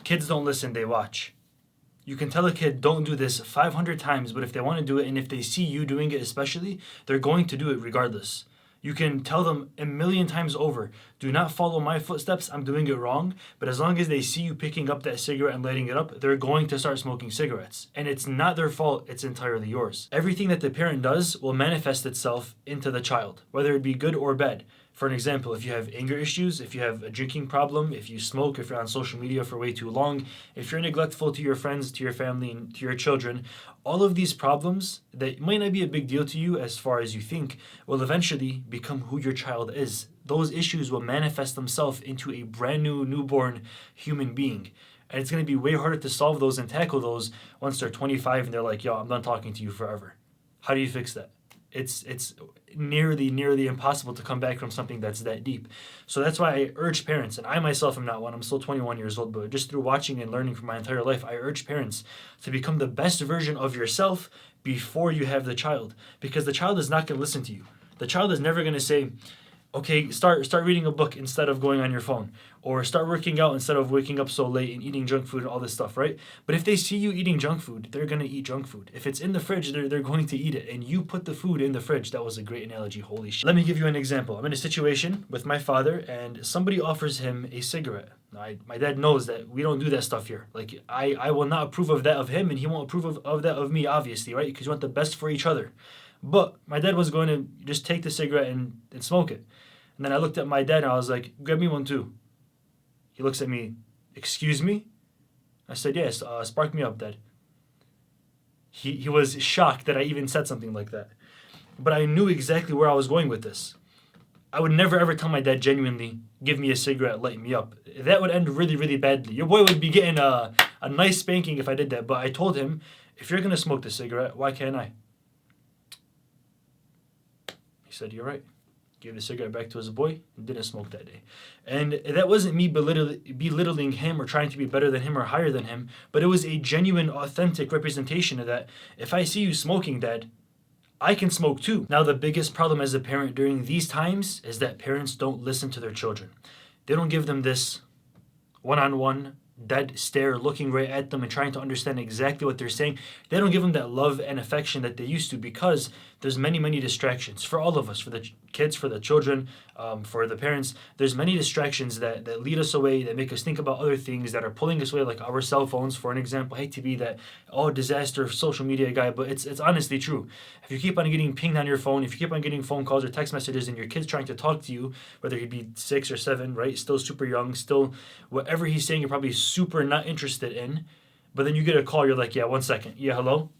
Kids don't listen, they watch. You can tell a kid, don't do this 500 times, but if they want to do it, and if they see you doing it especially, they're going to do it regardless. You can tell them a million times over, do not follow my footsteps, I'm doing it wrong. But as long as they see you picking up that cigarette and lighting it up, they're going to start smoking cigarettes. And it's not their fault, it's entirely yours. Everything that the parent does will manifest itself into the child, whether it be good or bad. For an example, if you have anger issues, if you have a drinking problem, if you smoke, if you're on social media for way too long, if you're neglectful to your friends, to your family, and to your children, all of these problems that might not be a big deal to you as far as you think will eventually become who your child is. Those issues will manifest themselves into a brand new newborn human being. And it's going to be way harder to solve those and tackle those once they're 25 and they're like, yo, I'm done talking to you forever. How do you fix that? It's nearly impossible to come back from something that's that deep. So that's why I urge parents, and I myself am not one, I'm still 21 years old, but just through watching and learning for my entire life, I urge parents to become the best version of yourself before you have the child. Because the child is not going to listen to you. The child is never going to say, okay, start reading a book instead of going on your phone, or start working out instead of waking up so late and eating junk food and all this stuff, right? But if they see you eating junk food, they're going to eat junk food. If it's in the fridge, they're going to eat it, and you put the food in the fridge. That was a great analogy, holy shit. Let me give you an example. I'm in a situation with my father, and somebody offers him a cigarette. My dad knows that we don't do that stuff here. Like, I will not approve of that of him, and he won't approve of that of me, obviously, right? Because you want the best for each other. But my dad was going to just take the cigarette and smoke it. And then I looked at my dad and I was like, grab me one too. He looks at me, excuse me? I said, yes, spark me up, Dad. He was shocked that I even said something like that. But I knew exactly where I was going with this. I would never ever tell my dad genuinely, give me a cigarette, light me up. That would end really, really badly. Your boy would be getting a nice spanking if I did that. But I told him, if you're going to smoke the cigarette, why can't I? He said, you're right. Gave the cigarette back to his boy and didn't smoke that day. And that wasn't me belittling him or trying to be better than him or higher than him, but it was a genuine, authentic representation of that. If I see you smoking, Dad, I can smoke too. Now, the biggest problem as a parent during these times is that parents don't listen to their children. They don't give them this one-on-one dead stare, looking right at them and trying to understand exactly what they're saying. They don't give them that love and affection that they used to, because there's many distractions for all of us, for the kids, for the children, for the parents. There's many distractions that lead us away, that make us think about other things, that are pulling us away, like our cell phones, for an example. I hate to be that disaster social media guy, but it's honestly true. If you keep on getting pinged on your phone, if you keep on getting phone calls or text messages, and your kid's trying to talk to you, whether he be 6 or 7, right, still super young, still whatever he's saying you're probably super not interested in, but then you get a call, you're like, yeah, 1 second, yeah, hello?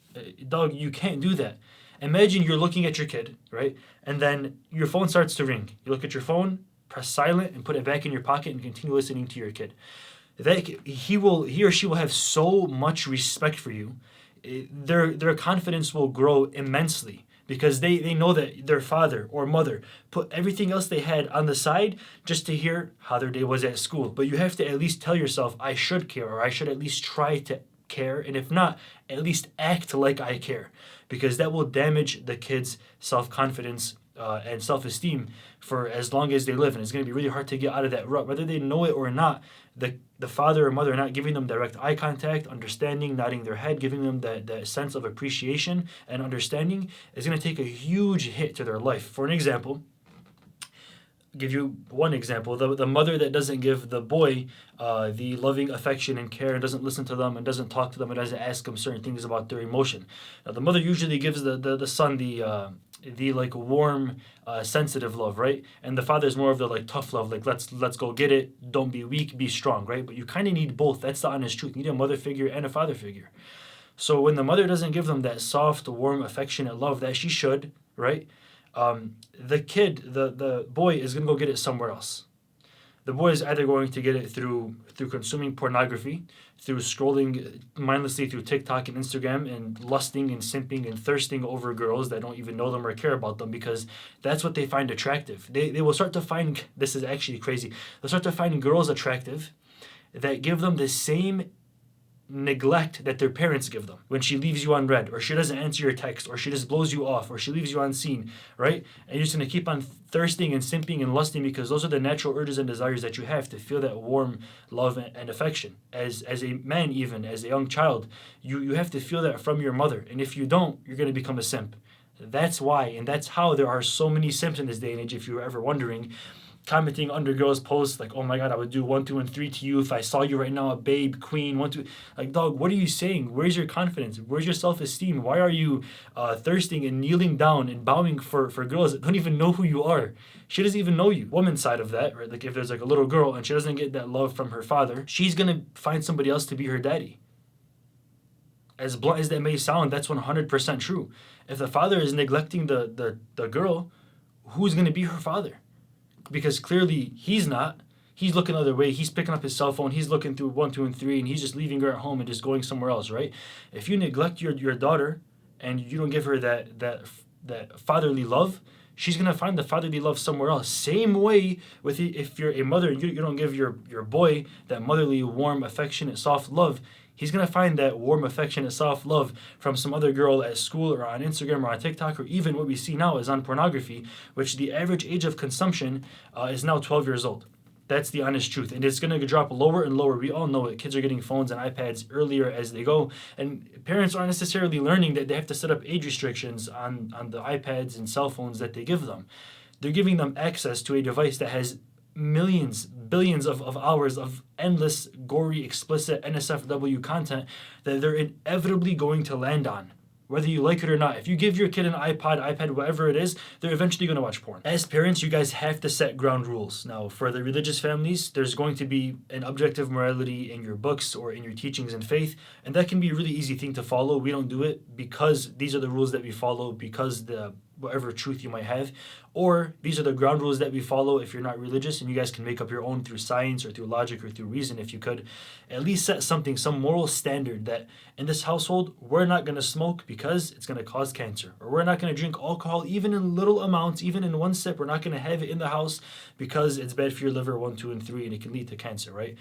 Dog, you can't do that. Imagine you're looking at your kid, right? And then your phone starts to ring. You look at your phone, press silent, and put it back in your pocket and continue listening to your kid. He or she will have so much respect for you. Their confidence will grow immensely, because they know that their father or mother put everything else they had on the side just to hear how their day was at school. But you have to at least tell yourself, I should care, or I should at least try to care, and if not, at least act like I care, because that will damage the kids' self-confidence and self-esteem for as long as they live. And it's going to be really hard to get out of that rut, whether they know it or not. The father or mother not giving them direct eye contact, understanding, nodding their head, giving them that sense of appreciation and understanding is going to take a huge hit to their life. For an example, give you one example, the mother that doesn't give the boy the loving affection and care, and doesn't listen to them and doesn't talk to them and doesn't ask them certain things about their emotion. Now, the mother usually gives the son the like warm, sensitive love, right? And the father's more of the like tough love, like let's go get it, don't be weak, be strong, right? But you kind of need both. That's the honest truth. You need a mother figure and a father figure. So when the mother doesn't give them that soft, warm, affectionate love that she should, right? The kid, the boy is going to go get it somewhere else. The boy is either going to get it through consuming pornography, through scrolling mindlessly through TikTok and Instagram, and lusting and simping and thirsting over girls that don't even know them or care about them, because that's what they find attractive. They will start to find, this is actually crazy, they'll start to find girls attractive that give them the same neglect that their parents give them when she leaves you unread, or she doesn't answer your text, or she just blows you off, or she leaves you unseen, right? And you're just going to keep on thirsting and simping and lusting because those are the natural urges and desires that you have to feel that warm love and affection. As a man, even as a young child, you have to feel that from your mother. And if you don't, you're going to become a simp. That's why, and that's how there are so many simps in this day and age, if you were ever wondering, commenting under girls' posts like, oh my God, I would do 1, 2, and 3 to you if I saw you right now, a babe, queen, 1, 2. Like, dog, what are you saying? Where's your confidence? Where's your self-esteem? Why are you thirsting and kneeling down and bowing for girls that don't even know who you are? She doesn't even know you. Woman's side of that, right? Like if there's like a little girl and she doesn't get that love from her father, she's going to find somebody else to be her daddy. As blunt as that may sound, that's 100% true. If the father is neglecting the girl, who's going to be her father? Because clearly he's not. He's looking the other way. He's picking up his cell phone. He's looking through 1, 2, and 3, and he's just leaving her at home and just going somewhere else, right? If you neglect your daughter and you don't give her that fatherly love, she's going to find the fatherly love somewhere else. Same way with if you're a mother and you don't give your boy that motherly, warm, affectionate, soft love, he's going to find that warm, affectionate, soft love from some other girl at school or on Instagram or on TikTok, or even what we see now is on pornography, which the average age of consumption is now 12 years old. That's the honest truth. And it's going to drop lower and lower. We all know it. Kids are getting phones and iPads earlier as they go. And parents aren't necessarily learning that they have to set up age restrictions on the iPads and cell phones that they give them. They're giving them access to a device that has millions, billions of hours of endless, gory, explicit NSFW content that they're inevitably going to land on, whether you like it or not. If you give your kid an iPad, whatever it is, they're eventually going to watch porn. As parents, you guys have to set ground rules. Now, for the religious families, there's going to be an objective morality in your books or in your teachings and faith, and that can be a really easy thing to follow. We don't do it because these are the rules that we follow, because whatever truth you might have, or these are the ground rules that we follow if you're not religious, and you guys can make up your own through science or through logic or through reason if you could. At least set some moral standard that in this household, we're not going to smoke because it's going to cause cancer, or we're not going to drink alcohol even in little amounts, even in one sip. We're not going to have it in the house because it's bad for your liver, 1, 2, and 3, and it can lead to cancer, right?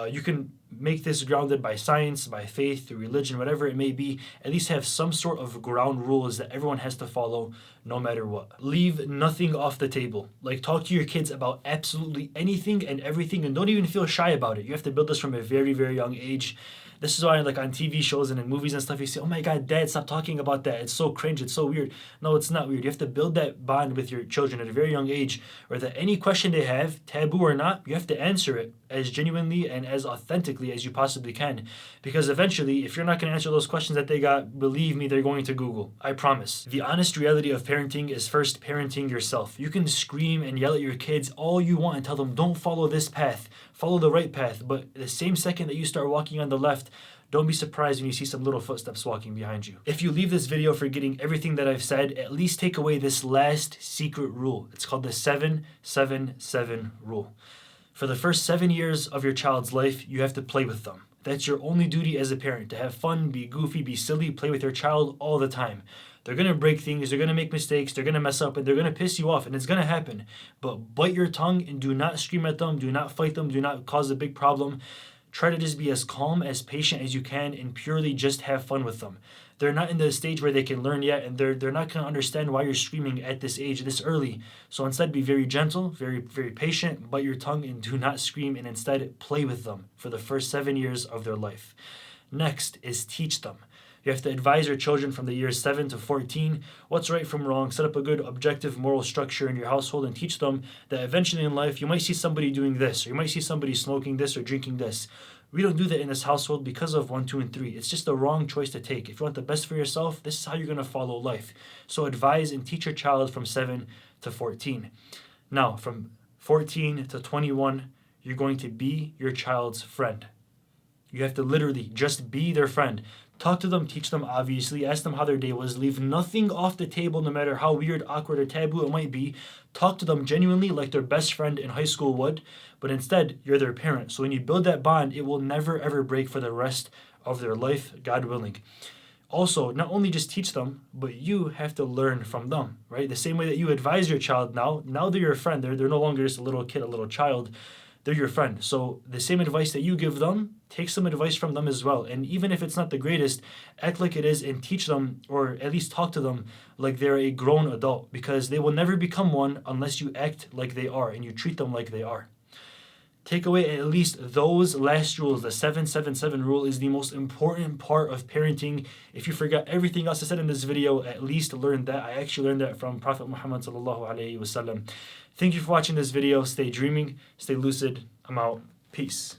You can make this grounded by science, by faith, through religion, whatever it may be. At least have some sort of ground rules that everyone has to follow no matter what. Leave nothing off the table. Like, talk to your kids about absolutely anything and everything, and don't even feel shy about it. You have to build this from a very, very young age. This is why, like, on TV shows and in movies and stuff, you say, oh my God, Dad, stop talking about that. It's so cringe. It's so weird. No, it's not weird. You have to build that bond with your children at a very young age, or that any question they have, taboo or not, you have to answer it as genuinely and as authentically as you possibly can. Because eventually, if you're not going to answer those questions that they got, believe me, they're going to Google. I promise. The honest reality of parenting is first parenting yourself. You can scream and yell at your kids all you want and tell them, don't follow this path, follow the right path. But the same second that you start walking on the left, don't be surprised when you see some little footsteps walking behind you. If you leave this video forgetting everything that I've said, at least take away this last secret rule. It's called the 7-7-7 rule. For the first 7 years of your child's life, you have to play with them. That's your only duty as a parent, to have fun, be goofy, be silly, play with your child all the time. They're going to break things, they're going to make mistakes, they're going to mess up, and they're going to piss you off, and it's going to happen. But bite your tongue and do not scream at them, do not fight them, do not cause a big problem. Try to just be as calm, as patient as you can, and purely just have fun with them. They're not in the stage where they can learn yet, and they're not going to understand why you're screaming at this age, this early. So instead, be very gentle, very, very patient, bite your tongue, and do not scream, and instead play with them for the first 7 years of their life. Next is teach them. You have to advise your children from the years 7 to 14 what's right from wrong, set up a good objective moral structure in your household, and teach them that eventually in life you might see somebody doing this, or you might see somebody smoking this or drinking this. We don't do that in this household because of 1, 2, and 3. It's just the wrong choice to take. If you want the best for yourself, this is how you're going to follow life. So advise and teach your child from 7 to 14. Now, from 14 to 21, you're going to be your child's friend. You have to literally just be their friend. Talk to them, teach them, obviously. Ask them how their day was. Leave nothing off the table, no matter how weird, awkward, or taboo it might be. Talk to them genuinely like their best friend in high school would. But instead, you're their parent. So when you build that bond, it will never, ever break for the rest of their life, God willing. Also, not only just teach them, but you have to learn from them, right? The same way that you advise your child now they're your friend. They're no longer just a little kid, a little child. they're your friend. So the same advice that you give them, take some advice from them as well. And even if it's not the greatest, act like it is and teach them, or at least talk to them like they're a grown adult, because they will never become one unless you act like they are and you treat them like they are. Take away at least those last rules. The 777 rule is the most important part of parenting. If you forgot everything else I said in this video, at least learn that. I actually learned that from Prophet Muhammad sallallahu alaihi wasallam. Thank you for watching this video. Stay dreaming, stay lucid. I'm out. Peace.